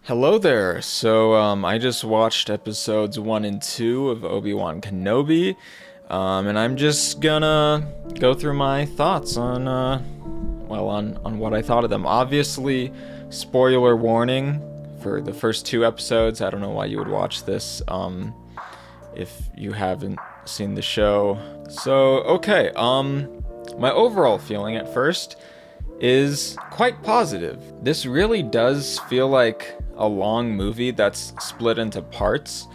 Hello there. I just watched episodes 1 and 2 of Obi-Wan Kenobi, and I'm just gonna go through my thoughts on what I thought of them. Obviously, spoiler warning for the first 2 episodes. I don't know why you would watch this, if you haven't seen the show. My overall feeling at first is quite positive. This really does feel like a long movie that's split into parts.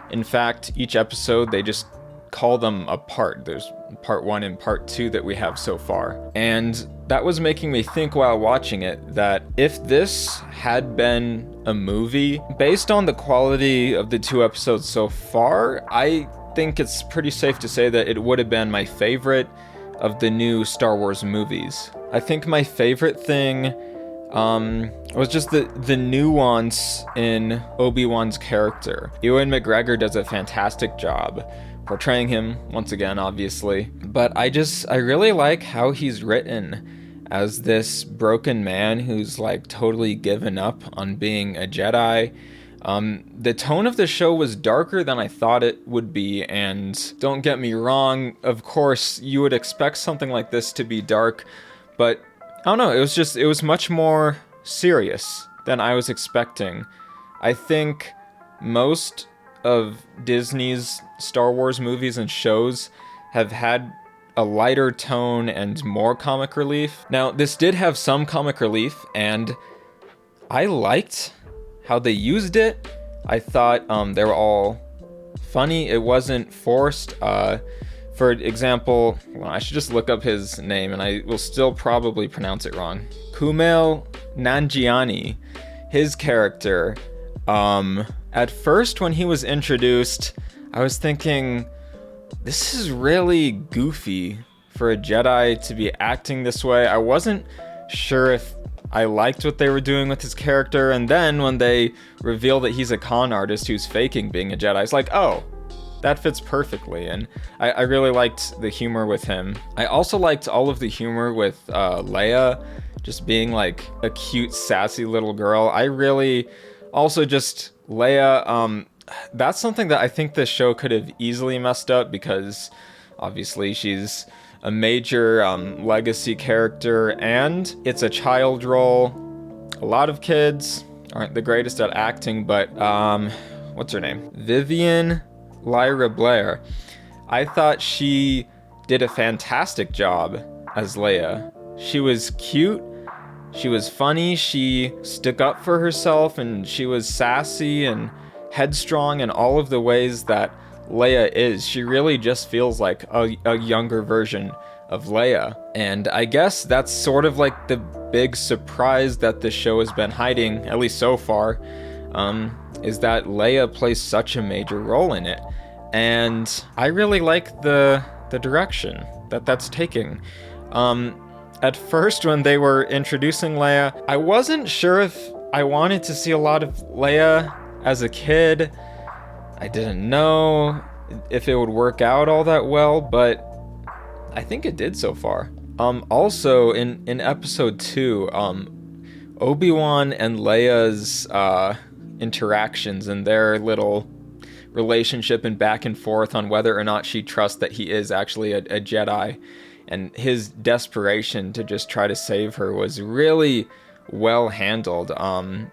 In fact, each episode they just call them a part. There's part 1 and part 2 that we have so far. And that was making me think while watching it that if this had been a movie, based on the quality of the 2 episodes so far, I think it's pretty safe to say that it would have been my favorite of the new Star Wars movies. I think my favorite thing was just the nuance in Obi-Wan's character. Ewan McGregor does a fantastic job portraying him, once again, obviously. But I really like how he's written as this broken man who's like totally given up on being a Jedi. The tone of the show was darker than I thought it would be, and don't get me wrong, of course, you would expect something like this to be dark, but I don't know, it was much more serious than I was expecting. I think most of Disney's Star Wars movies and shows have had a lighter tone and more comic relief. Now, this did have some comic relief, and I liked how they used it. I thought they were all funny. It wasn't forced. For example, I should just look up his name, and I will still probably pronounce it wrong. Kumail Nanjiani, his character. At first, when he was introduced, I was thinking, this is really goofy for a Jedi to be acting this way. I wasn't sure if I liked what they were doing with his character, and then when they reveal that he's a con artist who's faking being a Jedi, it's like, oh, that fits perfectly, and I really liked the humor with him. I also liked all of the humor with Leia, just being like a cute, sassy little girl. I really also just, Leia, that's something that I think this show could have easily messed up, because obviously she's a major legacy character, and it's a child role. A lot of kids aren't the greatest at acting, but what's her name? Vivian Lyra Blair. I thought she did a fantastic job as Leia. She was cute, she was funny, she stuck up for herself, and she was sassy and headstrong in all of the ways that Leia is. She really just feels like a younger version of Leia. And I guess that's sort of like the big surprise that the show has been hiding, at least so far, is that Leia plays such a major role in it. And I really like the direction that's taking. At first, when they were introducing Leia, I wasn't sure if I wanted to see a lot of Leia as a kid. I didn't know if it would work out all that well, but I think it did so far. Also, in episode 2, Obi-Wan and Leia's interactions and their little relationship and back and forth on whether or not she trusts that he is actually a Jedi, and his desperation to just try to save her was really well handled.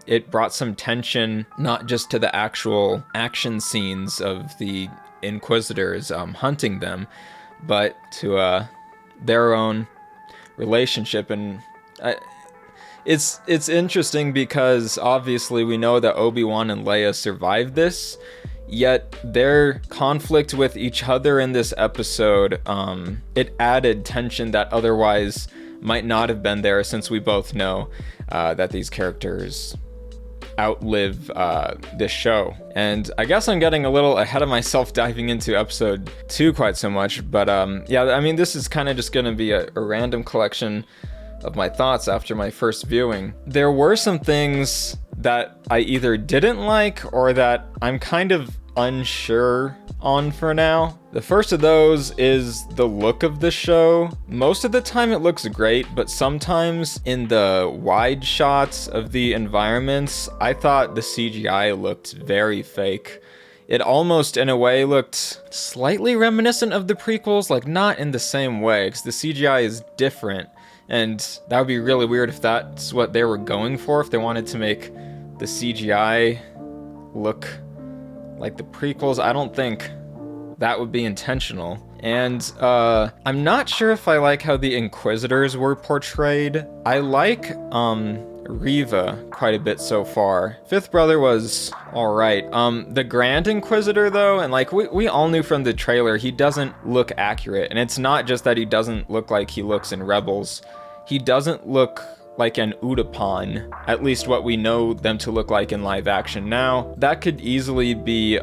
It brought some tension, not just to the actual action scenes of the Inquisitors hunting them, but to their own relationship. And it's interesting because obviously we know that Obi-Wan and Leia survived this, yet their conflict with each other in this episode, it added tension that otherwise might not have been there, since we both know that these characters outlive this show. And I guess I'm getting a little ahead of myself diving into episode 2 quite so much, but yeah, I mean, this is kind of just gonna be a random collection of my thoughts after my first viewing. There were some things that I either didn't like or that I'm kind of unsure on for now. The first of those is the look of the show. Most of the time it looks great, but sometimes in the wide shots of the environments, I thought the CGI looked very fake. It almost, in a way, looked slightly reminiscent of the prequels, like not in the same way, because the CGI is different, and that would be really weird if that's what they were going for, if they wanted to make the CGI look like the prequels. I don't think that would be intentional. And I'm not sure if I like how the Inquisitors were portrayed. I like Reva quite a bit so far. Fifth Brother was alright. The Grand Inquisitor though, and like we all knew from the trailer, he doesn't look accurate. And it's not just that he doesn't look like he looks in Rebels. He doesn't look like an Udapan, at least what we know them to look like in live action now. That could easily be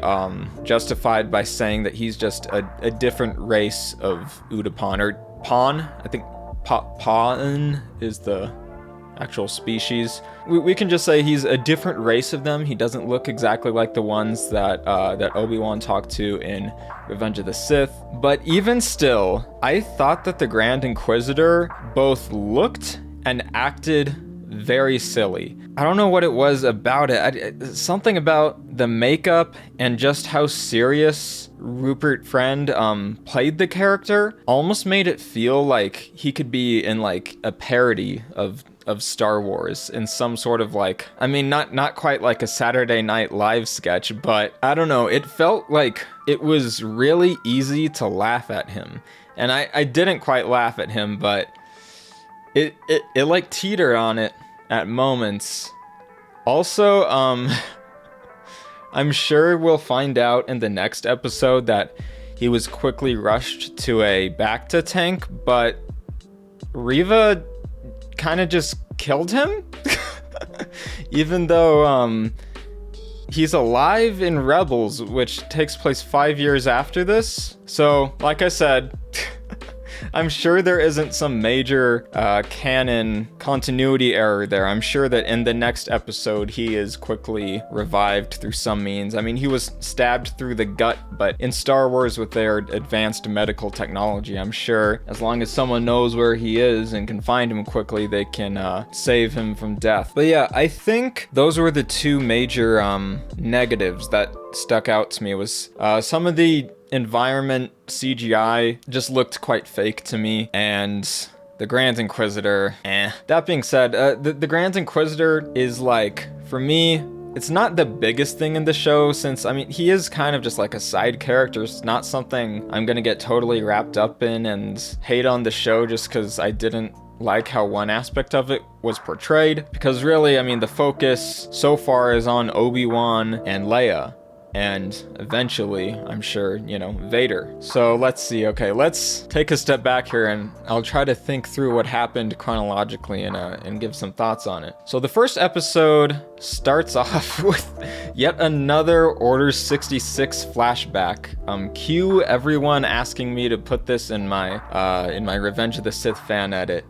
justified by saying that he's just a different race of Udapan, or Pawn. I think Pawn is the actual species. We can just say he's a different race of them. He doesn't look exactly like the ones that Obi-Wan talked to in Revenge of the Sith. But even still, I thought that the Grand Inquisitor both looked and acted very silly. I don't know what it was about it. Something about the makeup and just how serious Rupert Friend played the character almost made it feel like he could be in like a parody of Star Wars in some sort of like, I mean, not quite like a Saturday Night Live sketch, but I don't know, it felt like it was really easy to laugh at him. And I didn't quite laugh at him, but it like teetered on it at moments. Also, I'm sure we'll find out in the next episode that he was quickly rushed to a Bacta tank, but Reva kind of just killed him? Even though he's alive in Rebels, which takes place 5 years after this. So, like I said, I'm sure there isn't some major canon continuity error there. I'm sure that in the next episode, he is quickly revived through some means. I mean, he was stabbed through the gut, but in Star Wars with their advanced medical technology, I'm sure as long as someone knows where he is and can find him quickly, they can save him from death. But yeah, I think those were the two major negatives that stuck out to me. Was some of the environment CGI just looked quite fake to me, and the Grand Inquisitor, That being said, the Grand Inquisitor is like, for me, it's not the biggest thing in the show, since, I mean, he is kind of just like a side character. It's not something I'm gonna get totally wrapped up in and hate on the show just because I didn't like how one aspect of it was portrayed. Because really, I mean, the focus so far is on Obi-Wan and Leia, and eventually, I'm sure, Vader. So let's see. Okay, let's take a step back here, and I'll try to think through what happened chronologically and give some thoughts on it. So the first episode starts off with yet another Order 66 flashback. Cue everyone asking me to put this in my Revenge of the Sith fan edit.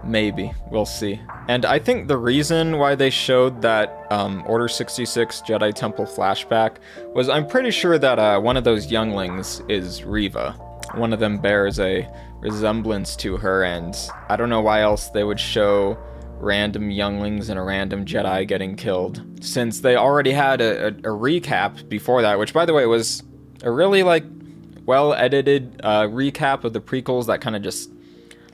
Maybe. We'll see. And I think the reason why they showed that Order 66 Jedi Temple flashback was, I'm pretty sure that one of those younglings is Reva. One of them bears a resemblance to her, and I don't know why else they would show random younglings and a random Jedi getting killed, since they already had a recap before that, which, by the way, was a really, like, well-edited recap of the prequels that kind of just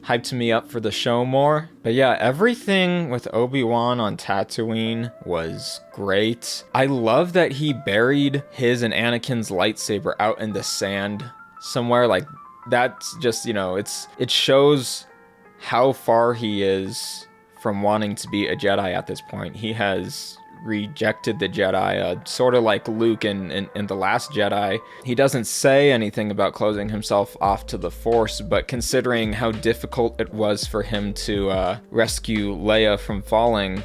hyped me up for the show more. But yeah, everything with Obi-Wan on Tatooine was great. I love that he buried his and Anakin's lightsaber out in the sand somewhere. Like, that's just, it shows how far he is from wanting to be a Jedi at this point. He has rejected the Jedi, sort of like Luke in The Last Jedi. He doesn't say anything about closing himself off to the Force, but considering how difficult it was for him to rescue Leia from falling,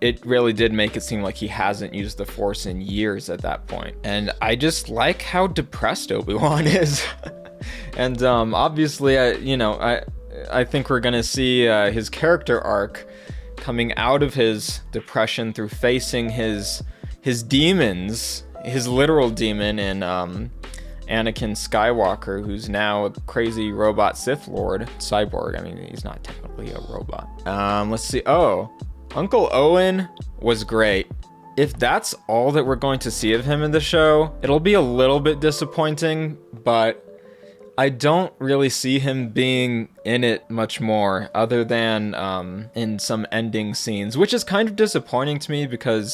it really did make it seem like he hasn't used the Force in years at that point. And I just like how depressed Obi-Wan is. And obviously, I think we're gonna see his character arc coming out of his depression through facing his demons his literal demon in Anakin Skywalker, who's now a crazy robot Sith Lord, cyborg. I mean, he's not technically a robot. Let's see. Oh, Uncle Owen was great. If that's all that we're going to see of him in the show, it'll be a little bit disappointing, but I don't really see him being in it much more other than in some ending scenes, which is kind of disappointing to me because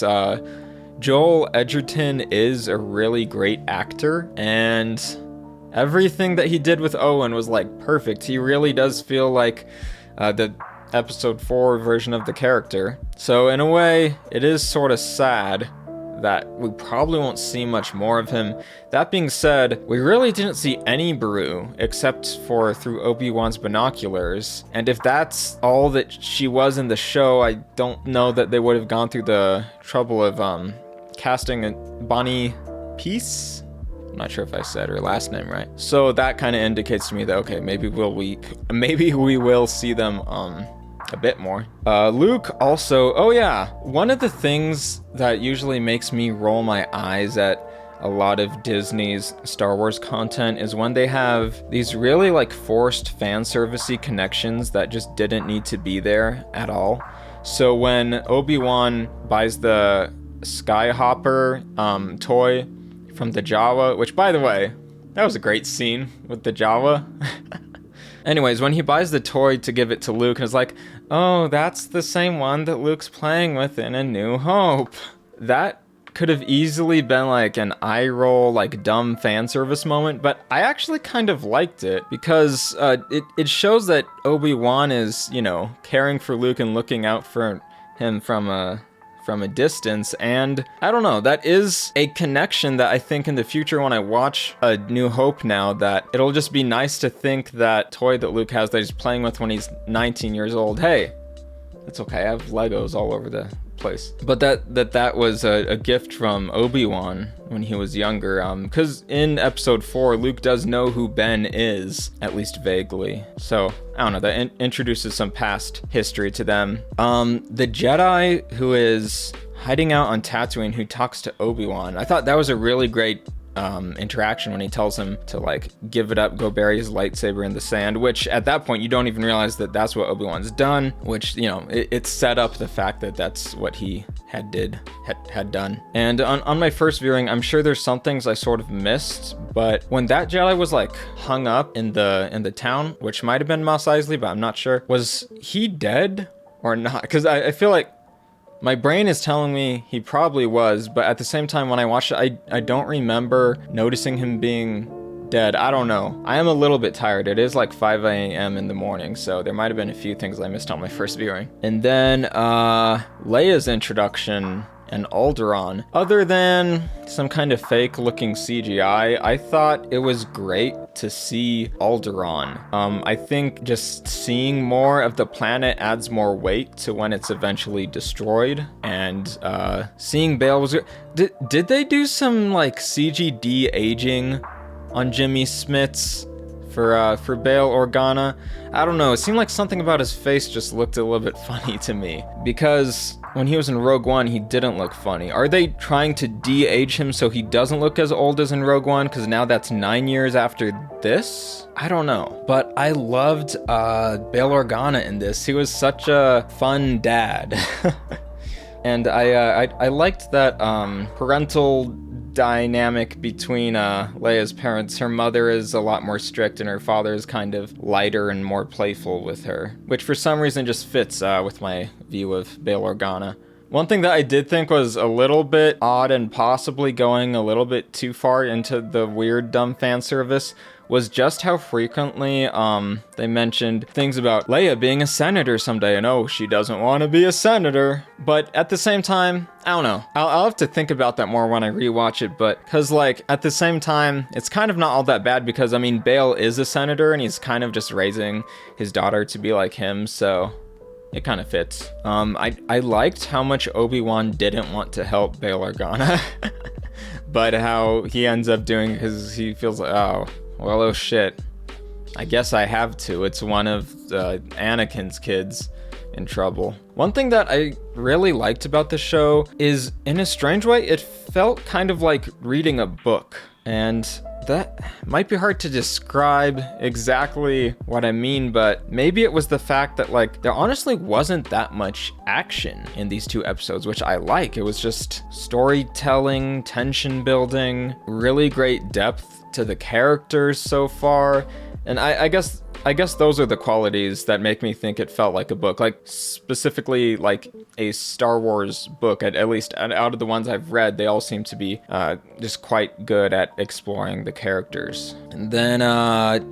Joel Edgerton is a really great actor, and everything that he did with Owen was like perfect. He really does feel like the episode 4 version of the character. So in a way, it is sort of sad that we probably won't see much more of him. That being said, we really didn't see any Beru except for through Obi-Wan's binoculars. And if that's all that she was in the show, I don't know that they would have gone through the trouble of casting a Bonnie Peace. I'm not sure if I said her last name right. So that kind of indicates to me that okay, maybe we will see them a bit more. Luke also, oh yeah, one of the things that usually makes me roll my eyes at a lot of Disney's Star Wars content is when they have these really like forced fan servicey connections that just didn't need to be there at all. So when Obi-Wan buys the Skyhopper toy from the Jawa, which by the way, that was a great scene with the Jawa. Anyways, when he buys the toy to give it to Luke, and it's like, oh, that's the same one that Luke's playing with in A New Hope. That could have easily been like an eye roll, like dumb fan service moment, but I actually kind of liked it because it shows that Obi-Wan is, you know, caring for Luke and looking out for him from a distance, and I don't know, that is a connection that I think in the future when I watch A New Hope now, that it'll just be nice to think that toy that Luke has that he's playing with when he's 19 years old, hey, it's okay, I have Legos all over the place. But that was a gift from Obi-Wan when he was younger, because in episode 4, Luke does know who Ben is, at least vaguely. So, I don't know, that introduces some past history to them. The Jedi who is hiding out on Tatooine who talks to Obi-Wan, I thought that was a really great interaction when he tells him to like give it up, go bury his lightsaber in the sand, which at that point you don't even realize that that's what Obi-Wan's done, which, you know, it set up the fact that that's what he had done. And on my first viewing, I'm sure there's some things I sort of missed, but when that Jedi was like hung up in the town, which might have been Mos Eisley, but I'm not sure, was he dead or not? Because I feel like my brain is telling me he probably was, but at the same time, when I watched it, I don't remember noticing him being dead. I don't know. I am a little bit tired. It is like 5 a.m. in the morning, so there might have been a few things I missed on my first viewing. And then Leia's introduction and Alderaan. Other than some kind of fake looking CGI, I thought it was great to see Alderaan. I think just seeing more of the planet adds more weight to when it's eventually destroyed, and seeing Bail was... Did they do some like CG de-aging on Jimmy Smits for Bail Organa? I don't know, it seemed like something about his face just looked a little bit funny to me, because when he was in Rogue One, he didn't look funny. Are they trying to de-age him so he doesn't look as old as in Rogue One? Because now that's 9 years after this? I don't know. But I loved Bail Organa in this. He was such a fun dad. And I liked that parental dynamic between Leia's parents. Her mother is a lot more strict and her father is kind of lighter and more playful with her, which for some reason just fits with my view of Bail Organa. One thing that I did think was a little bit odd and possibly going a little bit too far into the weird dumb fan service was just how frequently they mentioned things about Leia being a senator someday, and oh, she doesn't want to be a senator. But at the same time, I don't know. I'll have to think about that more when I rewatch it, but because like at the same time, it's kind of not all that bad because I mean, Bail is a senator and he's kind of just raising his daughter to be like him, so it kind of fits. I liked how much Obi-Wan didn't want to help Bail Organa, but how he ends up doing because he feels like, oh shit, I guess I have to. It's one of Anakin's kids. in trouble. One thing that I really liked about the show is, in a strange way, it felt kind of like reading a book. And that might be hard to describe exactly what I mean, but maybe it was the fact that, like, there honestly wasn't that much action in these 2 episodes, which I like. It was just storytelling, tension building, really great depth to the characters so far. And I guess those are the qualities that make me think it felt like a book, like specifically like a Star Wars book. At least out of the ones I've read, they all seem to be just quite good at exploring the characters. And then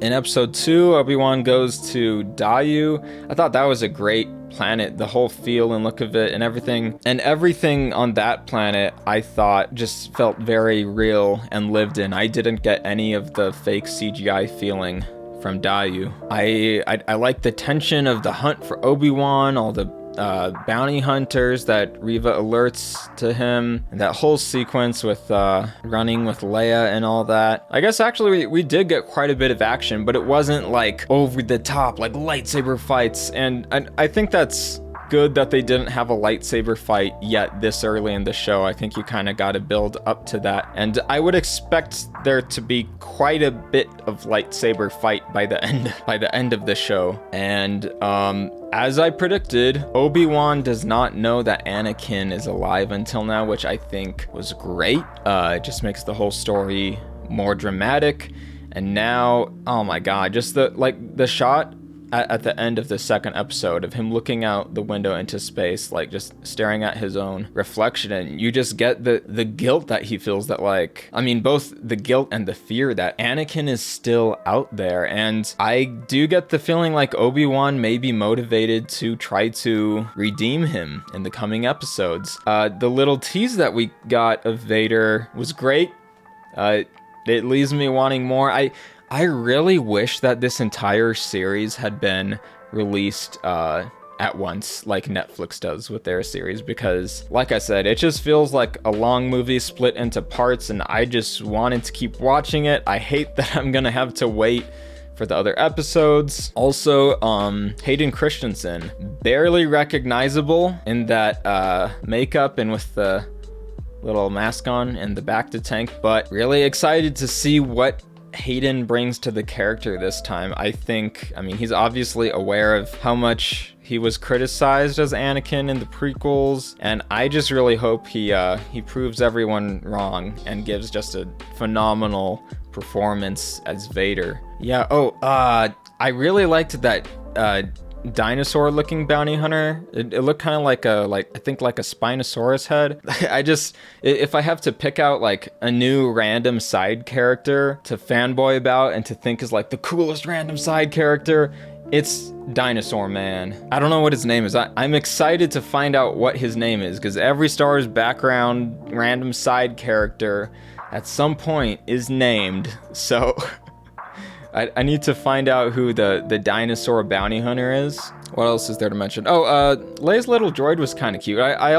in episode 2, Obi-Wan goes to Dayu. I thought that was a great planet, the whole feel and look of it and everything on that planet I thought just felt very real and lived in. I didn't get any of the fake CGI feeling from Dayu. I like the tension of the hunt for Obi-Wan, all the bounty hunters that Reva alerts to him, and that whole sequence with running with Leia and all that. I guess actually we did get quite a bit of action, but it wasn't like over the top, like lightsaber fights, and I think that's good that they didn't have a lightsaber fight yet this early in the show. I think you kind of got to build up to that, and I would expect there to be quite a bit of lightsaber fight by the end of the show. And as I predicted, Obi-Wan does not know that Anakin is alive until now, which I think was great. It just makes the whole story more dramatic. And now, oh my god, just the shot at the end of the 2nd episode of him looking out the window into space, like just staring at his own reflection, and you just get the guilt that he feels, that like, I mean, both the guilt and the fear that Anakin is still out there. And I do get the feeling like Obi-Wan may be motivated to try to redeem him in the coming episodes. The little tease that we got of Vader was great. It leaves me wanting more. I really wish that this entire series had been released at once, like Netflix does with their series, because, like I said, it just feels like a long movie split into parts, and I just wanted to keep watching it. I hate that I'm gonna have to wait for the other episodes. Also, Hayden Christensen, barely recognizable in that makeup and with the little mask on and the bacta tank, but really excited to see what Hayden brings to the character this time. I mean, he's obviously aware of how much he was criticized as Anakin in the prequels, and I just really hope he proves everyone wrong and gives just a phenomenal performance as Vader. Yeah, I really liked that dinosaur looking bounty hunter. It looked kind of like a Spinosaurus head. If I have to pick out like a new random side character to fanboy about and to think is like the coolest random side character, it's Dinosaur Man. I don't know what his name is. I'm excited to find out what his name is, because every Star Wars background random side character at some point is named, so I need to find out who the dinosaur bounty hunter is. What else is there to mention? Leia's little droid was kind of cute. I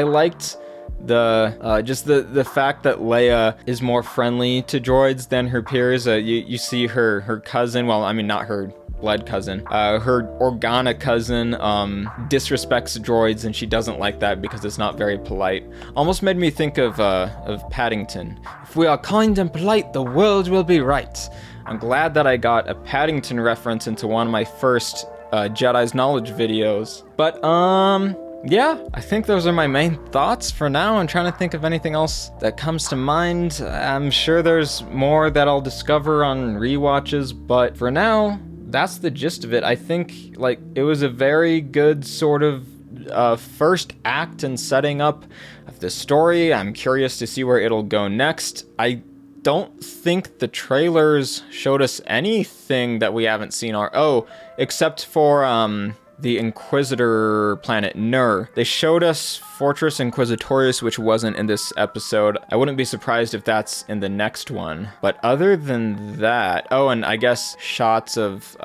liked the fact that Leia is more friendly to droids than her peers. You see her cousin, well, I mean, not her blood cousin, her Organa cousin disrespects droids, and she doesn't like that because it's not very polite. Almost made me think of Paddington. If we are kind and polite, the world will be right. I'm glad that I got a Paddington reference into one of my first Jedi's Knowledge videos. But yeah, I think those are my main thoughts for now. I'm trying to think of anything else that comes to mind. I'm sure there's more that I'll discover on rewatches, but for now, that's the gist of it. I think like it was a very good sort of first act and setting up of the story. I'm curious to see where it'll go next. I don't think the trailers showed us anything that we haven't seen, except for the Inquisitor planet Nur. They showed us Fortress Inquisitorius, which wasn't in this episode. I wouldn't be surprised if that's in the next one. But other than that, oh, and I guess shots of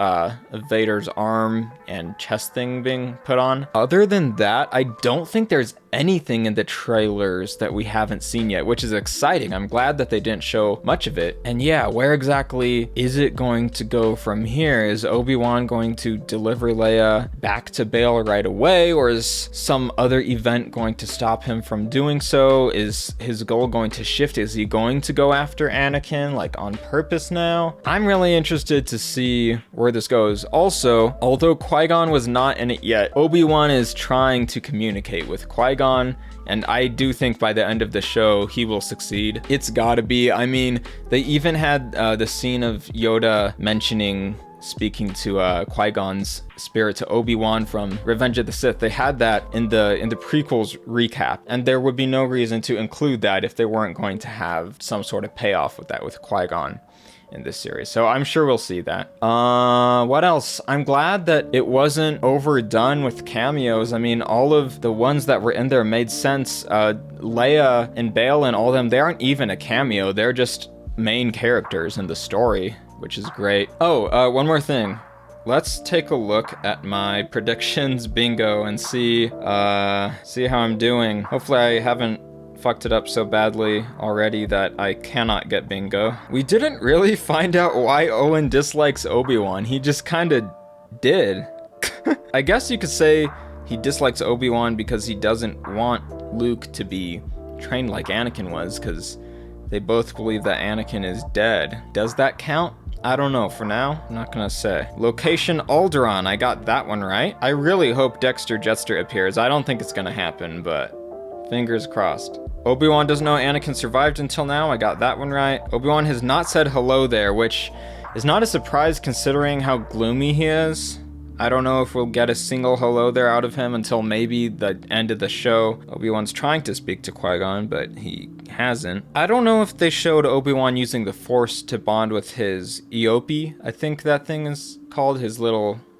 Vader's arm and chest thing being put on. Other than that, I don't think there's anything in the trailers that we haven't seen yet, which is exciting. I'm glad that they didn't show much of it. And yeah, where exactly is it going to go from here? Is Obi-Wan going to deliver Leia back to Bail right away, or is some other event going to stop him from doing so? Is his goal going to shift? Is he going to go after Anakin, like, on purpose now? I'm really interested to see where this goes. Also, although Qui-Gon was not in it yet, Obi-Wan is trying to communicate with Qui-Gon, and I do think by the end of the show, he will succeed. It's gotta be. I mean, they even had the scene of Yoda speaking to Qui-Gon's spirit to Obi-Wan from Revenge of the Sith. They had that in the prequels recap, and there would be no reason to include that if they weren't going to have some sort of payoff with that with Qui-Gon in this series. So I'm sure we'll see that. What else? I'm glad that it wasn't overdone with cameos. I mean, all of the ones that were in there made sense. Leia and Bail and all of them, they aren't even a cameo. They're just main characters in the story, which is great. Oh, one more thing. Let's take a look at my predictions bingo and see how I'm doing. Hopefully I haven't fucked it up so badly already that I cannot get bingo. We didn't really find out why Owen dislikes Obi-Wan. He just kind of did. I guess you could say he dislikes Obi-Wan because he doesn't want Luke to be trained like Anakin was, because they both believe that Anakin is dead. Does that count? I don't know. For now, I'm not gonna say. Location Alderaan. I got that one right. I really hope Dexter Jettster appears. I don't think it's gonna happen, but fingers crossed. Obi-Wan doesn't know Anakin survived until now. I got that one right. Obi-Wan has not said hello there, which is not a surprise considering how gloomy he is. I don't know if we'll get a single hello there out of him until maybe the end of the show. Obi-Wan's trying to speak to Qui-Gon, but he hasn't. I don't know if they showed Obi-Wan using the Force to bond with his Eope. I think that thing is called,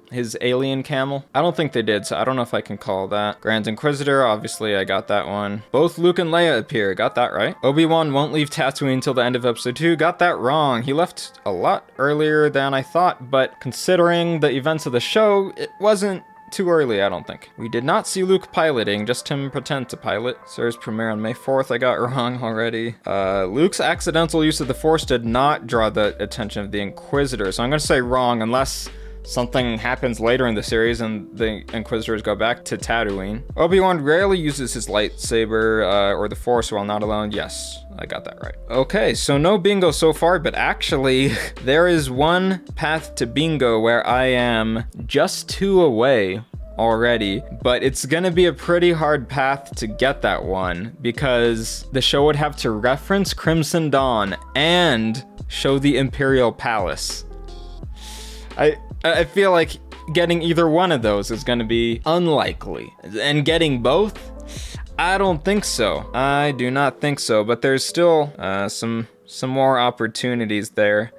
his alien camel. I don't think they did, so I don't know if I can call that. Grand Inquisitor, obviously I got that one. Both Luke and Leia appear, got that right. Obi-Wan won't leave Tatooine until the end of episode 2, got that wrong. He left a lot earlier than I thought, but considering the events of the show, it wasn't too early, I don't think. We did not see Luke piloting, just him pretend to pilot. Series premiere on May 4th, I got wrong already. Luke's accidental use of the Force did not draw the attention of the Inquisitor, so I'm gonna say wrong unless something happens later in the series and the Inquisitors go back to Tatooine. Obi-Wan rarely uses his lightsaber or the Force while not alone. Yes, I got that right. Okay, so no bingo so far, but actually there is one path to bingo where I am just 2 away already, but it's gonna be a pretty hard path to get that one because the show would have to reference Crimson Dawn and show the Imperial Palace. I feel like getting either one of those is going to be unlikely. And getting both? I don't think so. I do not think so, but there's still some more opportunities there.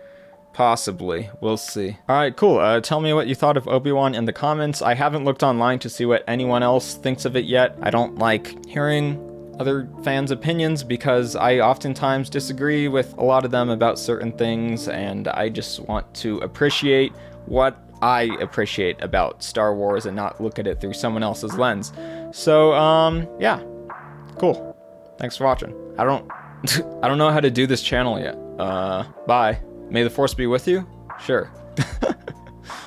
Possibly. We'll see. Alright, cool. Tell me what you thought of Obi-Wan in the comments. I haven't looked online to see what anyone else thinks of it yet. I don't like hearing other fans' opinions because I oftentimes disagree with a lot of them about certain things, and I just want to appreciate what I appreciate about Star Wars and not look at it through someone else's lens. So, yeah. Cool. Thanks for watching. I don't know how to do this channel yet. Bye. May the Force be with you? Sure.